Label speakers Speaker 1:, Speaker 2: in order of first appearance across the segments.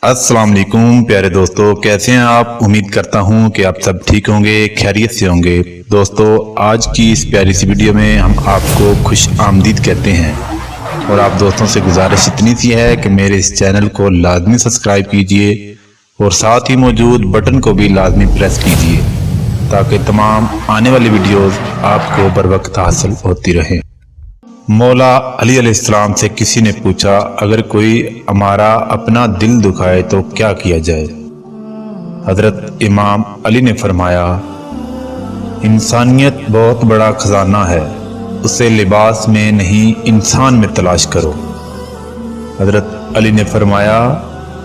Speaker 1: अस्सलाम वालेकुम प्यारे दोस्तों, कैसे हैं आप। उम्मीद करता हूं कि आप सब ठीक होंगे, खैरियत से होंगे। दोस्तों, आज की इस प्यारी सी वीडियो में हम आपको खुश आमदीद कहते हैं और आप दोस्तों से गुजारिश इतनी सी है कि मेरे इस चैनल को लाजमी सब्सक्राइब कीजिए और साथ ही मौजूद बटन को भी लाजमी प्रेस कीजिए ताकि तमाम आने वाली वीडियोस आपको बर वक्त हासिल होती रहें। मौला अली अलैहिस्सलाम से किसी ने पूछा, अगर कोई हमारा अपना दिल दुखाए तो क्या किया जाए। हजरत इमाम अली ने फरमाया, इंसानियत बहुत बड़ा खजाना है, उसे लिबास में नहीं इंसान में तलाश करो। हजरत अली ने फरमाया,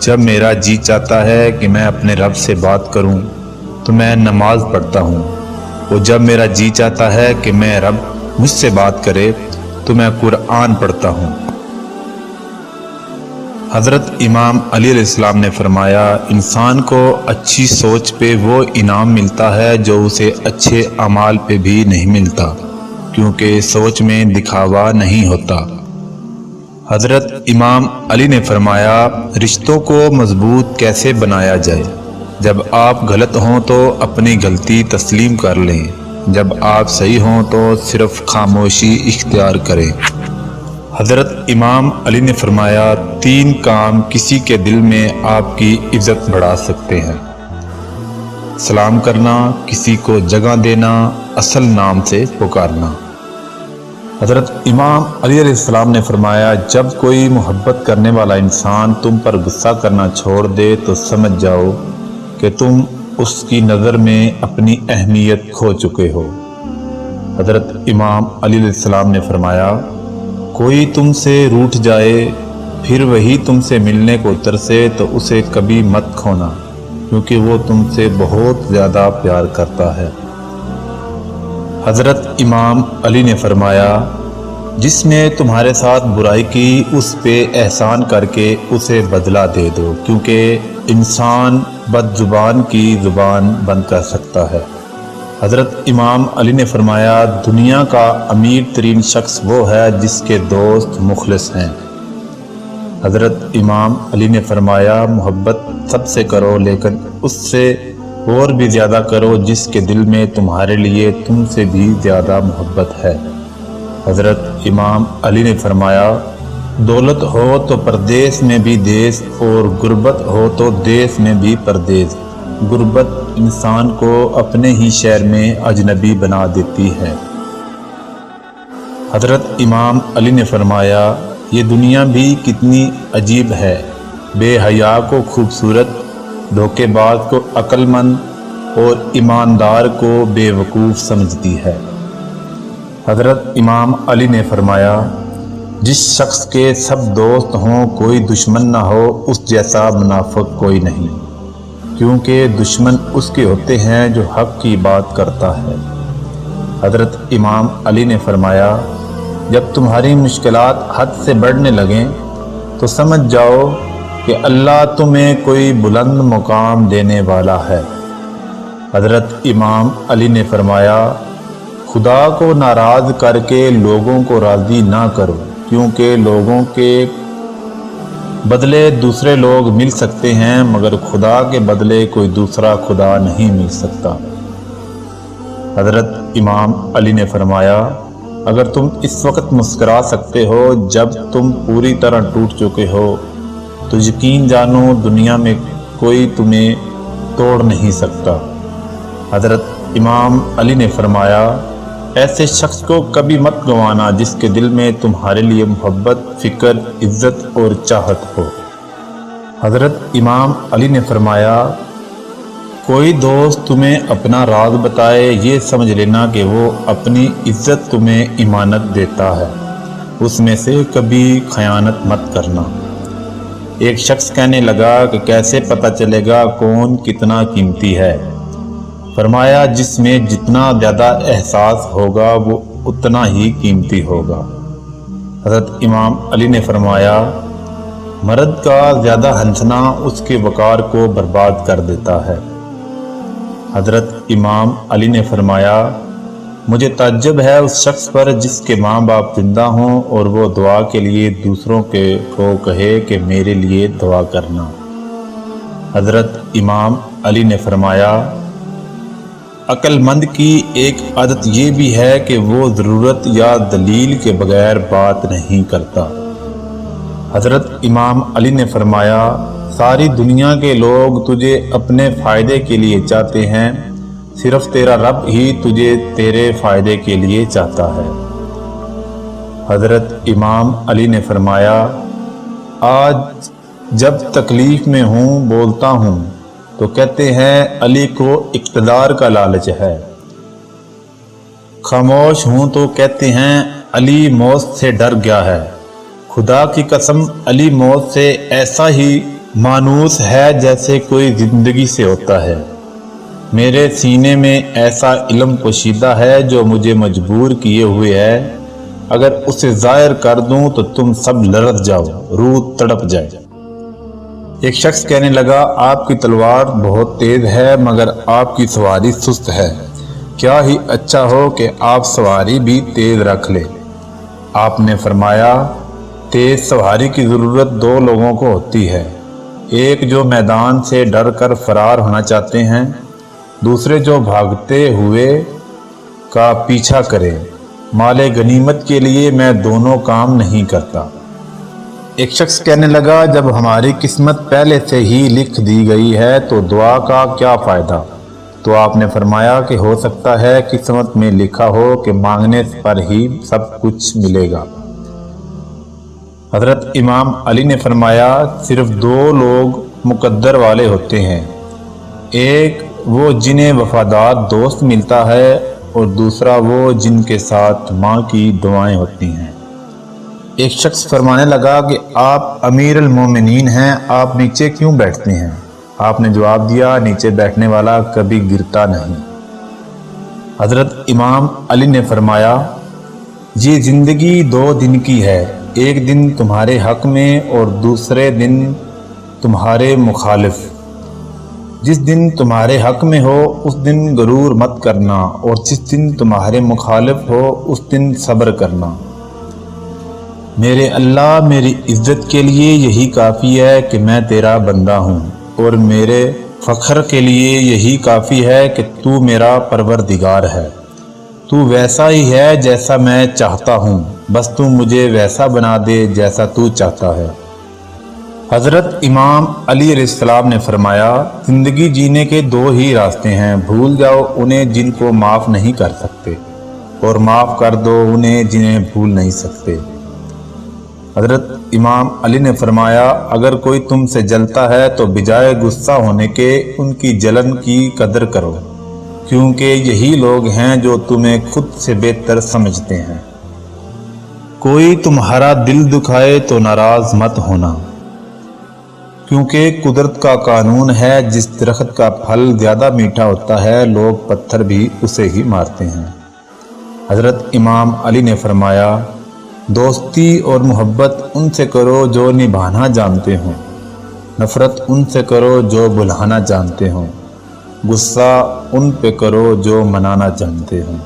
Speaker 1: जब मेरा जी चाहता है कि मैं अपने रब से बात करूं तो मैं नमाज पढ़ता हूं, और जब मेरा जी चाहता है कि मैं रब मुझसे बात करे तो मैं कुरान पढ़ता हूँ। हज़रत इमाम अली अलैहिस्सलाम ने फरमाया, इंसान को अच्छी सोच पे वो इनाम मिलता है जो उसे अच्छे अमाल पे भी नहीं मिलता, क्योंकि सोच में दिखावा नहीं होता। हज़रत इमाम अली ने फरमाया, रिश्तों को मजबूत कैसे बनाया जाए। जब आप गलत हों तो अपनी गलती तस्लीम कर लें, जब आप सही हों तो सिर्फ खामोशी इख्तियार करें। हज़रत इमाम अली ने फरमाया, 3 काम किसी के दिल में आपकी इज्जत बढ़ा सकते हैं। सलाम करना, किसी को जगह देना, असल नाम से पुकारना। हज़रत इमाम अली अलैहिस्सलाम ने फरमाया, जब कोई मोहब्बत करने वाला इंसान तुम पर गुस्सा करना छोड़ दे तो समझ जाओ कि तुम उसकी नज़र में अपनी अहमियत खो चुके हो। हज़रत इमाम अली अलैहिस्सलाम ने फरमाया, कोई तुमसे रूठ जाए फिर वही तुमसे मिलने को तरसे तो उसे कभी मत खोना, क्योंकि वो तुमसे बहुत ज़्यादा प्यार करता है। हज़रत इमाम अली ने फरमाया, जिसने तुम्हारे साथ बुराई की उस पे एहसान करके उसे बदला दे दो, क्योंकि इंसान बदजुबान की ज़ुबान बंद कर सकता है। हज़रत इमाम अली ने फरमाया, दुनिया का अमीर तरीन शख्स वो है जिसके दोस्त मुखलिस हैं। हज़रत इमाम अली ने फरमाया, मोहब्बत सबसे करो लेकिन उससे और भी ज़्यादा करो जिसके दिल में तुम्हारे लिए तुमसे भी ज़्यादा मोहब्बत है। हज़रत इमाम अली ने फरमाया, दौलत हो तो परदेश में भी देश और गुर्बत हो तो देश में भी परदेश। गुर्बत इंसान को अपने ही शहर में अजनबी बना देती है। हज़रत इमाम अली ने फरमाया, ये दुनिया भी कितनी अजीब है, बेहया को खूबसूरत, धोखेबाज को अक्लमंद और ईमानदार को बेवकूफ़ समझती है। हज़रत इमाम अली ने फरमाया, जिस शख्स के सब दोस्त हों कोई दुश्मन ना हो उस जैसा मुनाफिक कोई नहीं, क्योंकि दुश्मन उसके होते हैं जो हक की बात करता है। हज़रत इमाम अली ने फरमाया, जब तुम्हारी मुश्किलात हद से बढ़ने लगें तो समझ जाओ कि अल्लाह तुम्हें कोई बुलंद मुकाम देने वाला है। हज़रत इमाम अली ने फरमाया, खुदा को नाराज़ करके लोगों को राज़ी ना करो, क्योंकि लोगों के बदले दूसरे लोग मिल सकते हैं मगर खुदा के बदले कोई दूसरा खुदा नहीं मिल सकता। हज़रत इमाम अली ने फरमाया, अगर तुम इस वक्त मुस्कुरा सकते हो जब तुम पूरी तरह टूट चुके हो तो यकीन जानो दुनिया में कोई तुम्हें तोड़ नहीं सकता। हज़रत इमाम अली ने फरमाया, ऐसे शख्स को कभी मत गंवाना जिसके दिल में तुम्हारे लिए मोहब्बत, फ़िक्र, इज़्ज़त और चाहत हो। हज़रत इमाम अली ने फरमाया, कोई दोस्त तुम्हें अपना राज बताए ये समझ लेना कि वो अपनी इज़्ज़त तुम्हें इमानत देता है, उसमें से कभी खयानत मत करना। एक शख्स कहने लगा कि कैसे पता चलेगा कौन कितना कीमती है। फरमाया, जिसमें जितना ज़्यादा एहसास होगा वो उतना ही कीमती होगा। हज़रत इमाम अली ने फरमाया, मर्द का ज़्यादा हंसना उसके वक़ार को बर्बाद कर देता है। हज़रत इमाम अली ने फरमाया, मुझे ताज्जुब है उस शख्स पर जिसके माँ बाप जिंदा हों और वो दुआ के लिए दूसरों को कहे कि मेरे लिए दुआ करना। حضرت امام علی نے فرمایا، عقل مند کی ایک عادت یہ بھی ہے کہ وہ ضرورت یا دلیل کے بغیر بات نہیں کرتا۔ حضرت امام علی نے فرمایا، ساری دنیا کے لوگ تجھے اپنے فائدے کے لیے چاہتے ہیں، صرف تیرا رب ہی تجھے تیرے فائدے کے لیے چاہتا ہے۔ حضرت امام علی نے فرمایا، آج جب تکلیف میں ہوں بولتا ہوں تو کہتے ہیں علی کو اقتدار کا لالچ ہے، خاموش ہوں تو کہتے ہیں علی موت سے ڈر گیا ہے۔ خدا کی قسم علی موت سے ایسا ہی مانوس ہے جیسے کوئی زندگی سے ہوتا ہے۔ میرے سینے میں ایسا علم پوشیدہ ہے جو مجھے مجبور کیے ہوئے ہے، اگر اسے ظاہر کر دوں تو تم سب لرز جاؤ، روح تڑپ جائے۔ ایک شخص کہنے لگا، آپ کی تلوار بہت تیز ہے مگر آپ کی سواری سست ہے، کیا ہی اچھا ہو کہ آپ سواری بھی تیز رکھ لے۔ آپ نے فرمایا، تیز سواری کی ضرورت دو لوگوں کو ہوتی ہے، ایک جو میدان سے ڈر کر فرار ہونا چاہتے ہیں، دوسرے جو بھاگتے ہوئے کا پیچھا کرے۔ مال غنیمت کے لیے میں دونوں کام نہیں کرتا۔ ایک شخص کہنے لگا، جب ہماری قسمت پہلے سے ہی لکھ دی گئی ہے تو دعا کا کیا فائدہ؟ تو آپ نے فرمایا کہ ہو سکتا ہے قسمت میں لکھا ہو کہ مانگنے پر ہی سب کچھ ملے گا۔ حضرت امام علی نے فرمایا، صرف دو لوگ مقدر والے ہوتے ہیں، ایک وہ جنہیں وفادار دوست ملتا ہے اور دوسرا وہ جن کے ساتھ ماں کی دعائیں ہوتی ہیں۔ ایک شخص فرمانے لگا کہ آپ امیر المومنین ہیں، آپ نیچے کیوں بیٹھتے ہیں؟ آپ نے جواب دیا، نیچے بیٹھنے والا کبھی گرتا نہیں۔ حضرت امام علی نے فرمایا، یہ زندگی دو دن کی ہے، ایک دن تمہارے حق میں اور دوسرے دن تمہارے مخالف۔ جس دن تمہارے حق میں ہو اس دن غرور مت کرنا اور جس دن تمہارے مخالف ہو اس دن صبر کرنا۔ میرے اللہ، میری عزت کے لیے یہی کافی ہے کہ میں تیرا بندہ ہوں، اور میرے فخر کے لیے یہی کافی ہے کہ تو میرا پروردگار ہے۔ تو ویسا ہی ہے جیسا میں چاہتا ہوں، بس تو مجھے ویسا بنا دے جیسا تو چاہتا ہے۔ حضرت امام علی علیہ السلام نے فرمایا، زندگی جینے کے دو ہی راستے ہیں، بھول جاؤ انہیں جن کو معاف نہیں کر سکتے، اور معاف کر دو انہیں جنہیں بھول نہیں سکتے۔ حضرت امام علی نے فرمایا، اگر کوئی تم سے جلتا ہے تو بجائے غصہ ہونے کے ان کی جلن کی قدر کرو، کیونکہ یہی لوگ ہیں جو تمہیں خود سے بہتر سمجھتے ہیں۔ کوئی تمہارا دل دکھائے تو ناراض مت ہونا، کیونکہ قدرت کا قانون ہے، جس درخت کا پھل زیادہ میٹھا ہوتا ہے لوگ پتھر بھی اسے ہی مارتے ہیں۔ حضرت امام علی نے فرمایا، دوستی اور محبت ان سے کرو جو نبھانا جانتے ہوں، نفرت ان سے کرو جو بھلانا جانتے ہوں، غصہ ان پہ کرو جو منانا جانتے ہوں۔